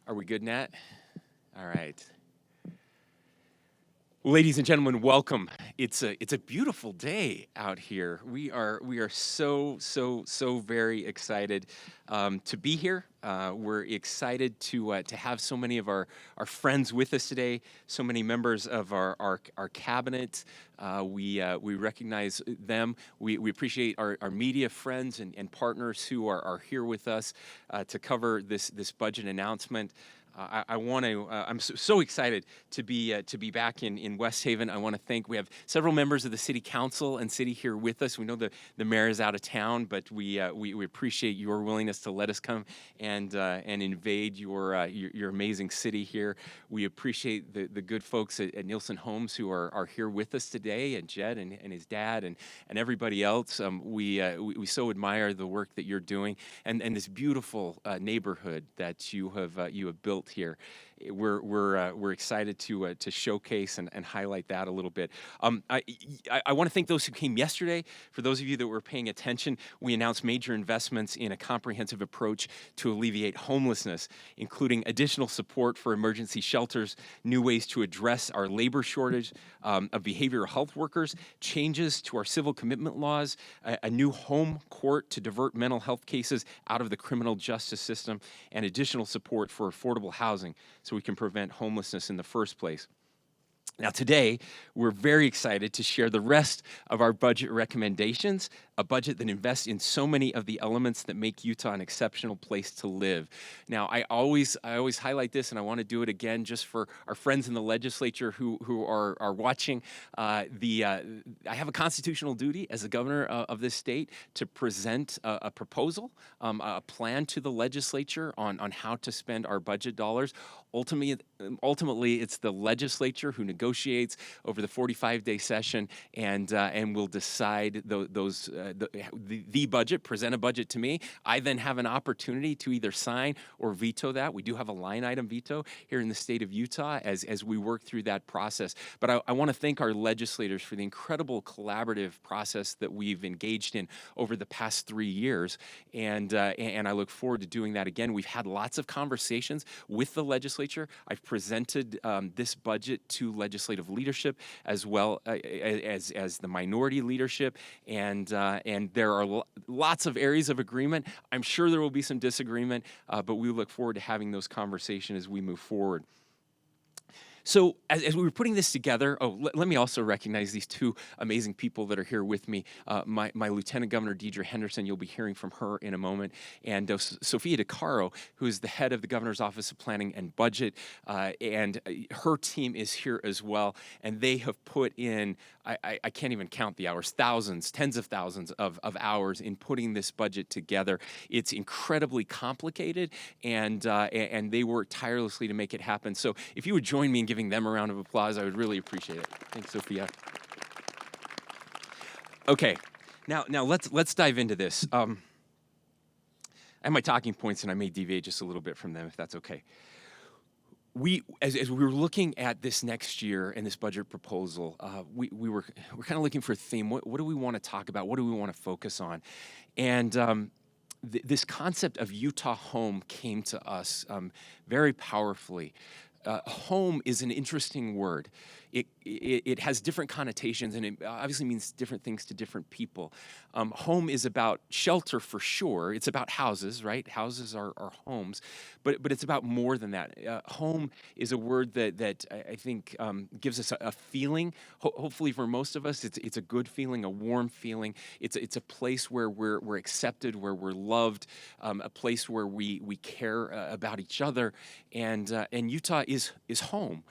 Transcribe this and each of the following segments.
Are we good, Nat? All right. Ladies and gentlemen, welcome. It's a beautiful day out here. We are so very excited to be here. We're excited to have so many of our friends with us today. So many members of our cabinet. We recognize them. We appreciate our media friends and partners who are here with us to cover this budget announcement. I want to. I'm so excited to be back in West Haven. I want to thank. We have several members of the city council and city here with us. We know the mayor is out of town, but we appreciate your willingness to let us come and invade your amazing city here. We appreciate the good folks at Nielsen Homes who are here with us today, and Jed and his dad and everybody else. We so admire the work that you're doing and this beautiful neighborhood that you have built here. We're excited to showcase and highlight that a little bit. I want to thank those who came yesterday. For those of you that were paying attention, we announced major investments in a comprehensive approach to alleviate homelessness, including additional support for emergency shelters, new ways to address our labor shortage of behavioral health workers, changes to our civil commitment laws, a new home court to divert mental health cases out of the criminal justice system, and additional support for affordable housing so we can prevent homelessness in the first place. Now today, we're very excited to share the rest of our budget recommendations, a budget that invests in so many of the elements that make Utah an exceptional place to live. Now, I always highlight this, and I want to do it again just for our friends in the legislature who are watching. I have a constitutional duty as the governor of this state to present a proposal, a plan to the legislature on how to spend our budget dollars. Ultimately, it's the legislature who negotiates over the 45-day session and will decide the budget, present a budget to me. I then have an opportunity to either sign or veto that. We do have a line item veto here in the state of Utah as we work through that process. But I want to thank our legislators for the incredible collaborative process that we've engaged in over the past 3 years, and I look forward to doing that again. We've had lots of conversations with the legislature. I've presented this budget to legislative leadership as well as the minority leadership, and there are lots of areas of agreement. I'm sure there will be some disagreement, but we look forward to having those conversations as we move forward. So as we were putting this together, let me also recognize these two amazing people that are here with me. My Lieutenant Governor, Deidre Henderson, you'll be hearing from her in a moment, and Sophia DeCaro, who is the head of the Governor's Office of Planning and Budget, and her team is here as well, and they have put in, I can't even count the hours, thousands, tens of thousands of hours in putting this budget together. It's incredibly complicated, and they work tirelessly to make it happen. So if you would join me in giving them a round of applause, I would really appreciate it. Thanks, Sophia. Okay, now let's dive into this. I have my talking points, and I may deviate just a little bit from them, if that's okay. As we were looking at this next year and this budget proposal, we're kind of looking for a theme. What do we want to talk about? What do we want to focus on? And this concept of Utah home came to us very powerfully. Home is an interesting word. It has different connotations, and it obviously means different things to different people. Home is about shelter for sure. It's about houses, right? Houses are homes, but it's about more than that. Home is a word that I think gives us a feeling. Hopefully, for most of us, it's a good feeling, a warm feeling. It's a place where we're accepted, where we're loved, a place where we care about each other, and Utah is home.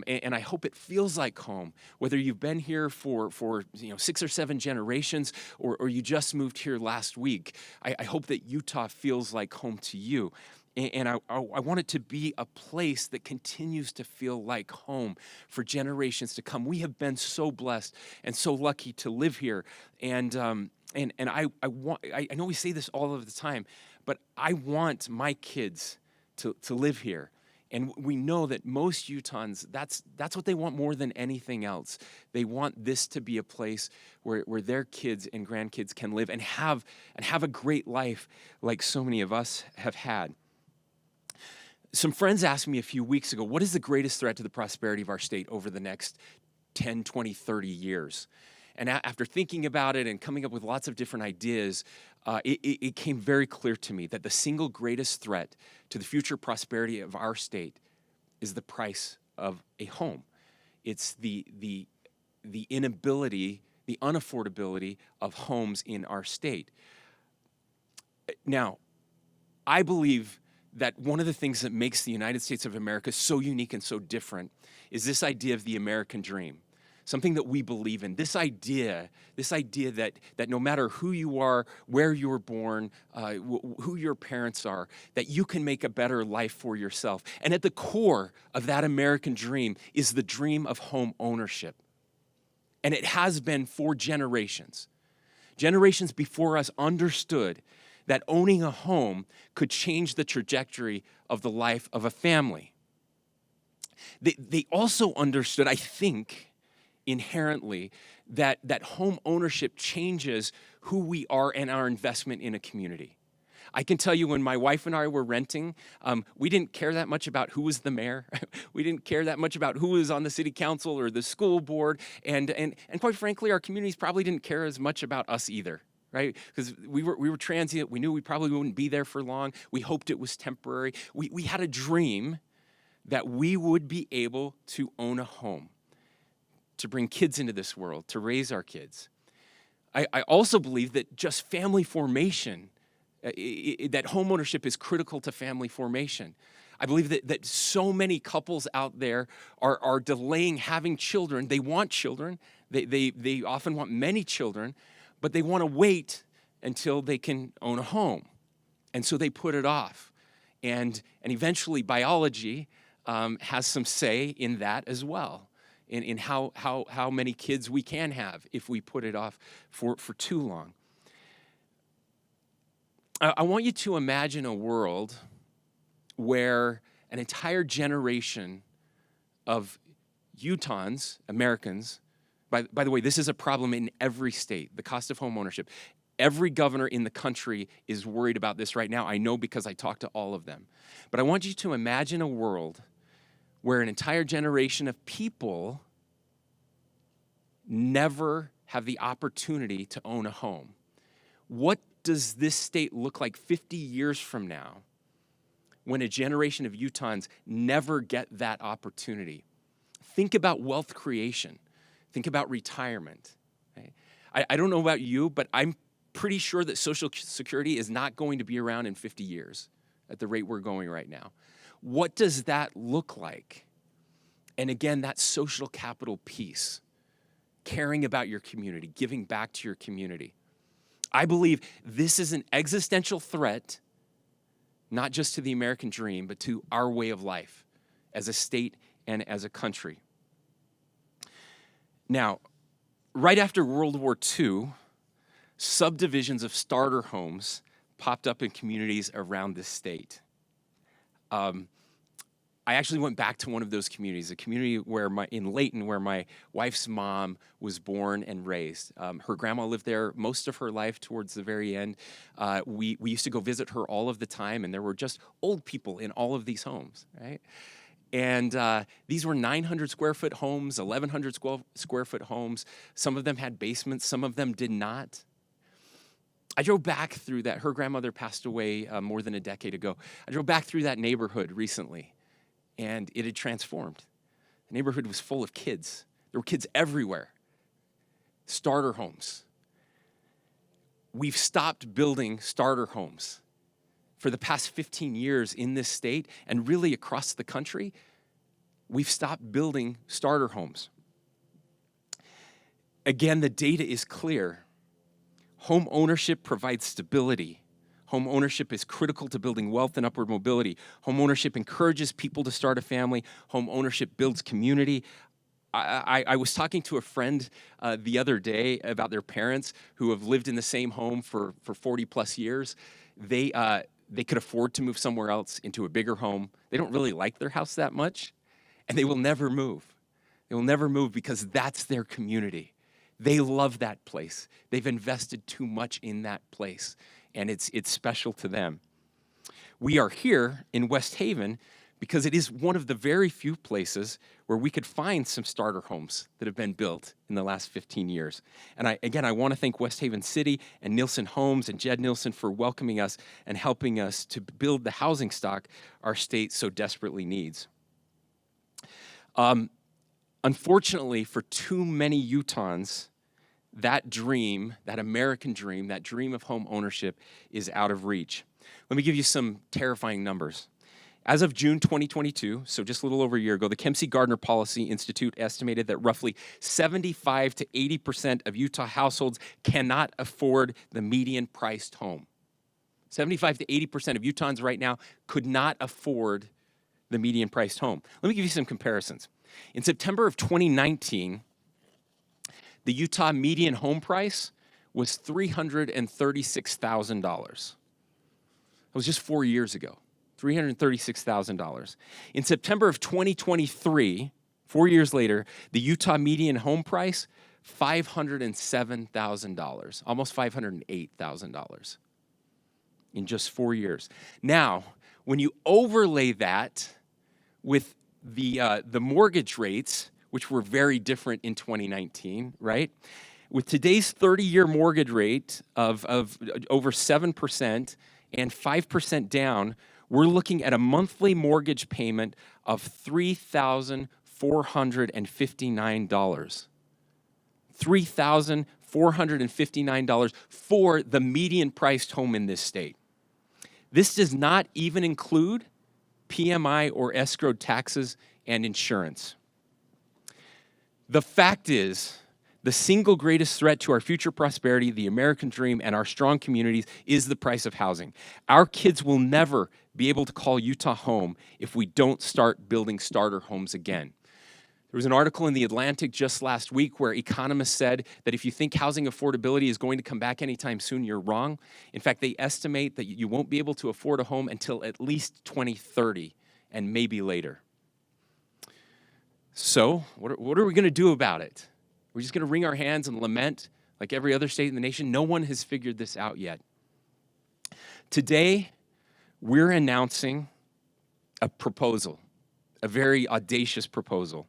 And I hope it feels like home, whether you've been here for 6 or 7 generations or you just moved here last week. I hope that Utah feels like home to you. And I want it to be a place that continues to feel like home for generations to come. We have been so blessed and so lucky to live here. And I know we say this all of the time, but I want my kids to live here. And we know that most Utahns, that's what they want more than anything else. They want this to be a place where their kids and grandkids can live and have a great life like so many of us have had. Some friends asked me a few weeks ago, what is the greatest threat to the prosperity of our state over the next 10, 20, 30 years? And after thinking about it and coming up with lots of different ideas, it came very clear to me that the single greatest threat to the future prosperity of our state is the price of a home. It's the inability, the unaffordability of homes in our state. Now, I believe that one of the things that makes the United States of America so unique and so different is this idea of the American dream, something that we believe in. This idea that no matter who you are, where you were born, who your parents are, that you can make a better life for yourself. And at the core of that American dream is the dream of home ownership. And it has been for generations. Generations before us understood that owning a home could change the trajectory of the life of a family. They also understood, I think, inherently, that home ownership changes who we are and our investment in a community. I can tell you when my wife and I were renting, we didn't care that much about who was the mayor. We didn't care that much about who was on the city council or the school board. And quite frankly, our communities probably didn't care as much about us either, right? Because we were transient. We knew we probably wouldn't be there for long. We hoped it was temporary. We had a dream that we would be able to own a home, to bring kids into this world, to raise our kids. I also believe that just family formation, that homeownership is critical to family formation. I believe that so many couples out there are delaying having children. They want children. They often want many children, but they want to wait until they can own a home. And so they put it off. And eventually biology has some say in that as well, in how many kids we can have if we put it off for too long. I want you to imagine a world where an entire generation of Utahns, Americans, by the way, this is a problem in every state, the cost of home ownership. Every governor in the country is worried about this right now. I know because I talk to all of them. But I want you to imagine a world where an entire generation of people never have the opportunity to own a home. What does this state look like 50 years from now when a generation of Utahns never get that opportunity? Think about wealth creation. Think about retirement. Okay? I don't know about you, but I'm pretty sure that Social Security is not going to be around in 50 years at the rate we're going right now. What does that look like? And again, that social capital piece, caring about your community, giving back to your community. I believe this is an existential threat, not just to the American dream, but to our way of life as a state and as a country. Now, right after World War II, subdivisions of starter homes popped up in communities around the state. I actually went back to one of those communities, a community where in Layton, where my wife's mom was born and raised. Her grandma lived there most of her life towards the very end. We used to go visit her all of the time, and there were just old people in all of these homes, right? And these were 900 square foot homes, 1,100 square foot homes. Some of them had basements, some of them did not. I drove back through that. Her grandmother passed away more than a decade ago. I drove back through that neighborhood recently, and it had transformed. The neighborhood was full of kids. There were kids everywhere. Starter homes. We've stopped building starter homes. For the past 15 years in this state, and really across the country, we've stopped building starter homes. Again, the data is clear. Home ownership provides stability. Home ownership is critical to building wealth and upward mobility. Home ownership encourages people to start a family. Home ownership builds community. I was talking to a friend the other day about their parents who have lived in the same home for 40 plus years. They could afford to move somewhere else into a bigger home. They don't really like their house that much, and they will never move. They will never move because that's their community. They love that place. They've invested too much in that place, and it's special to them. We are here in West Haven because it is one of the very few places where we could find some starter homes that have been built in the last 15 years. And I want to thank West Haven City and Nielsen Homes and Jed Nielsen for welcoming us and helping us to build the housing stock our state so desperately needs. Unfortunately, for too many Utahns, that dream, that American dream, that dream of home ownership is out of reach. Let me give you some terrifying numbers. As of June 2022, so just a little over a year ago, the Kempsey-Gardner Policy Institute estimated that roughly 75 to 80% of Utah households cannot afford the median-priced home. 75 to 80% of Utahns right now could not afford the median-priced home. Let me give you some comparisons. In September of 2019, the Utah median home price was $336,000. That was just 4 years ago. $336,000. In September of 2023, 4 years later, the Utah median home price, $507,000, almost $508,000 in just 4 years. Now, when you overlay that with the mortgage rates, which were very different in 2019, right? With today's 30-year mortgage rate of over 7% and 5% down, we're looking at a monthly mortgage payment of $3,459. $3,459 for the median-priced home in this state. This does not even include PMI or escrowed taxes and insurance. The fact is, the single greatest threat to our future prosperity, the American dream, and our strong communities is the price of housing. Our kids will never be able to call Utah home if we don't start building starter homes again. There was an article in The Atlantic just last week where economists said that if you think housing affordability is going to come back anytime soon, you're wrong. In fact, they estimate that you won't be able to afford a home until at least 2030 and maybe later. So, what are we going to do about it? We're just going to wring our hands and lament like every other state in the nation? No one has figured this out yet. Today, we're announcing a proposal, a very audacious proposal,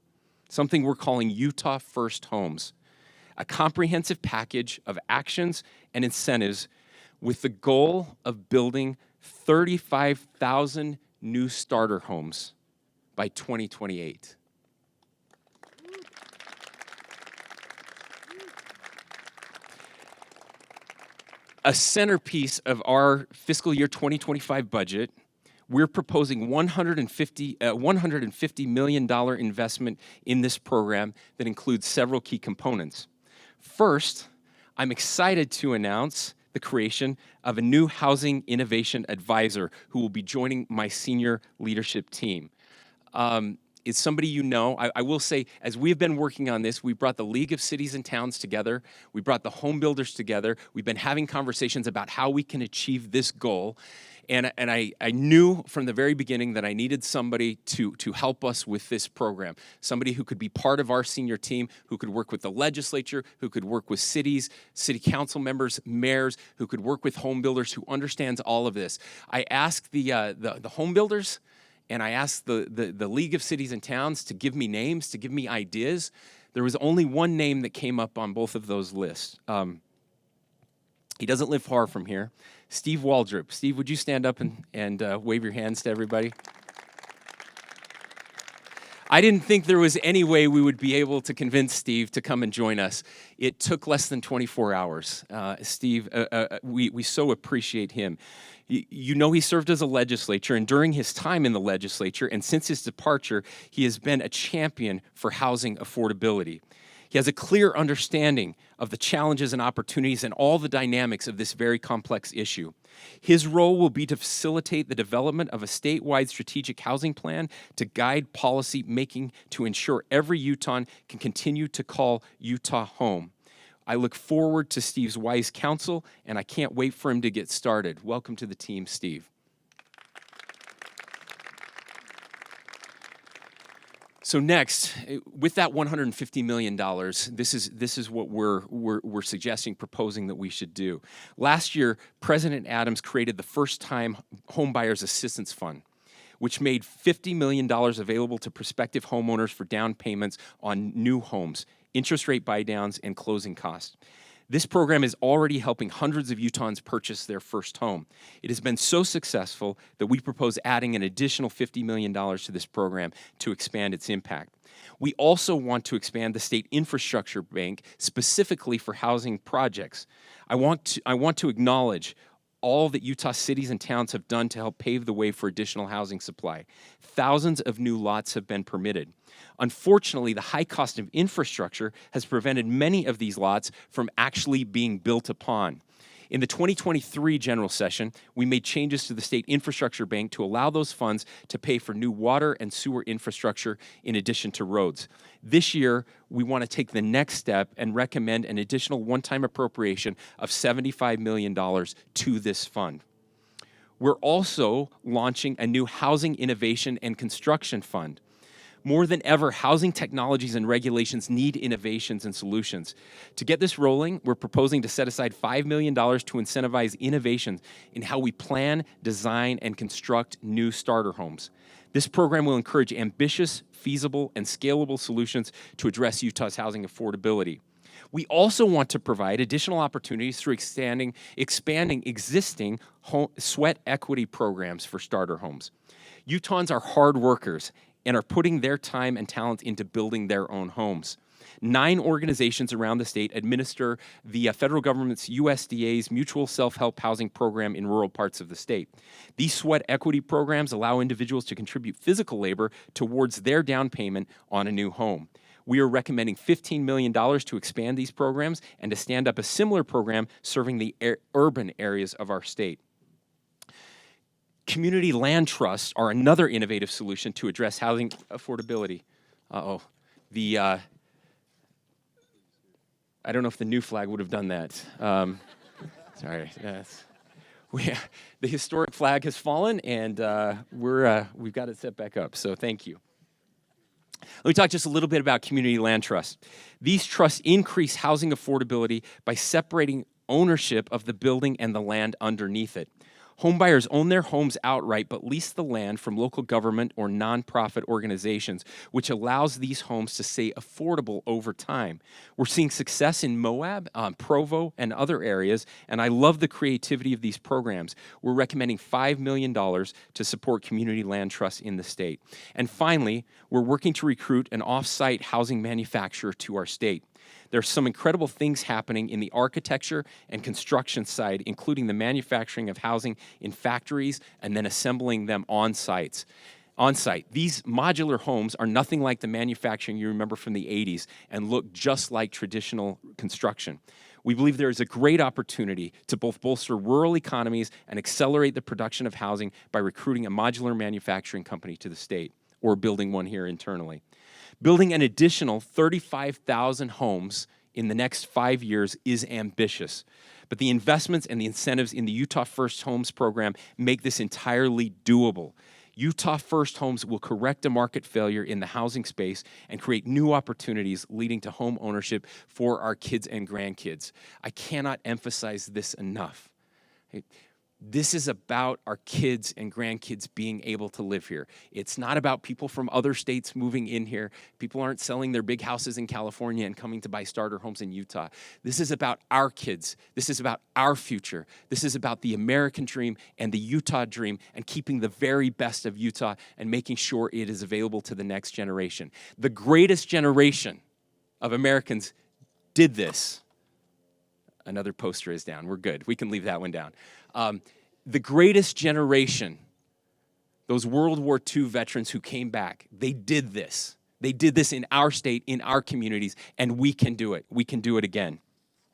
something we're calling Utah First Homes, a comprehensive package of actions and incentives with the goal of building 35,000 new starter homes by 2028. A centerpiece of our fiscal year 2025 budget, we're proposing $150 million investment in this program that includes several key components. First, I'm excited to announce the creation of a new housing innovation advisor who will be joining my senior leadership team. It's somebody you know. I will say, as we've been working on this, we brought the League of Cities and Towns together. We brought the home builders together. We've been having conversations about how we can achieve this goal. And I knew from the very beginning that I needed somebody to help us with this program, somebody who could be part of our senior team, who could work with the legislature, who could work with cities, city council members, mayors, who could work with home builders, who understands all of this. I asked the home builders, and I asked the League of Cities and Towns to give me names, to give me ideas. There was only one name that came up on both of those lists. He doesn't live far from here. Steve Waldrop. Steve, would you stand up and wave your hands to everybody? I didn't think there was any way we would be able to convince Steve to come and join us. It took less than 24 hours. Steve, we so appreciate him. You know, he served as a legislator, and during his time in the legislature and since his departure, he has been a champion for housing affordability. He has a clear understanding of the challenges and opportunities and all the dynamics of this very complex issue. His role will be to facilitate the development of a statewide strategic housing plan to guide policy making to ensure every Utahn can continue to call Utah home. I look forward to Steve's wise counsel, and I can't wait for him to get started. Welcome to the team, Steve. So next, with that $150 million, this is what we're suggesting, proposing that we should do. Last year, President Adams created the first-time Home Buyers Assistance Fund. which made $50 million available to prospective homeowners for down payments on new homes, interest rate buy-downs, and closing costs. This program is already helping hundreds of Utahns purchase their first home. It has been so successful that we propose adding an additional $50 million to this program to expand its impact. We also want to expand the state infrastructure bank specifically for housing projects. I want to acknowledge all that Utah cities and towns have done to help pave the way for additional housing supply. Thousands of new lots have been permitted. Unfortunately, the high cost of infrastructure has prevented many of these lots from actually being built upon. In the 2023 general session, we made changes to the State Infrastructure Bank to allow those funds to pay for new water and sewer infrastructure in addition to roads. This year, we want to take the next step and recommend an additional one-time appropriation of $75 million to this fund. We're also launching a new Housing Innovation and Construction Fund. More than ever, housing technologies and regulations need innovations and solutions. To get this rolling, we're proposing to set aside $5 million to incentivize innovations in how we plan, design, and construct new starter homes. This program will encourage ambitious, feasible, and scalable solutions to address Utah's housing affordability. We also want to provide additional opportunities through expanding existing sweat equity programs for starter homes. Utahns are hard workers and are putting their time and talent into building their own homes. 9 organizations around the state administer the federal government's USDA's Mutual Self-Help Housing Program in rural parts of the state. These sweat equity programs allow individuals to contribute physical labor towards their down payment on a new home. We are recommending $15 million to expand these programs and to stand up a similar program serving the urban areas of our state. Community land trusts are another innovative solution to address housing affordability. I don't know if the new flag would have done that. Sorry. The historic flag has fallen, and we've got it set back up, so thank you. Let me talk just a little bit about community land trusts. These trusts increase housing affordability by separating ownership of the building and the land underneath it. Homebuyers own their homes outright but lease the land from local government or nonprofit organizations, which allows these homes to stay affordable over time. We're seeing success in Moab, Provo, and other areas, and I love the creativity of these programs. We're recommending $5 million to support community land trusts in the state. And finally, we're working to recruit an off-site housing manufacturer to our state. There's some incredible things happening in the architecture and construction side, including the manufacturing of housing in factories and then assembling them on site. These modular homes are nothing like the manufacturing you remember from the 80s and look just like traditional construction. We believe there is a great opportunity to both bolster rural economies and accelerate the production of housing by recruiting a modular manufacturing company to the state or building one here internally. Building an additional 35,000 homes in the next 5 years is ambitious, but the investments and the incentives in the Utah First Homes program make this entirely doable. Utah First Homes will correct a market failure in the housing space and create new opportunities leading to home ownership for our kids and grandkids. I cannot emphasize this enough. This is about our kids and grandkids being able to live here. It's not about people from other states moving in here. People aren't selling their big houses in California and coming to buy starter homes in Utah. This is about our kids. This is about our future. This is about the American dream and the Utah dream and keeping the very best of Utah and making sure it is available to the next generation. The greatest generation of Americans did this. Another poster is down. We're good. We can leave that one down. The greatest generation, those World War II veterans who came back, they did this. They did this in our state, in our communities, and we can do it. We can do it again.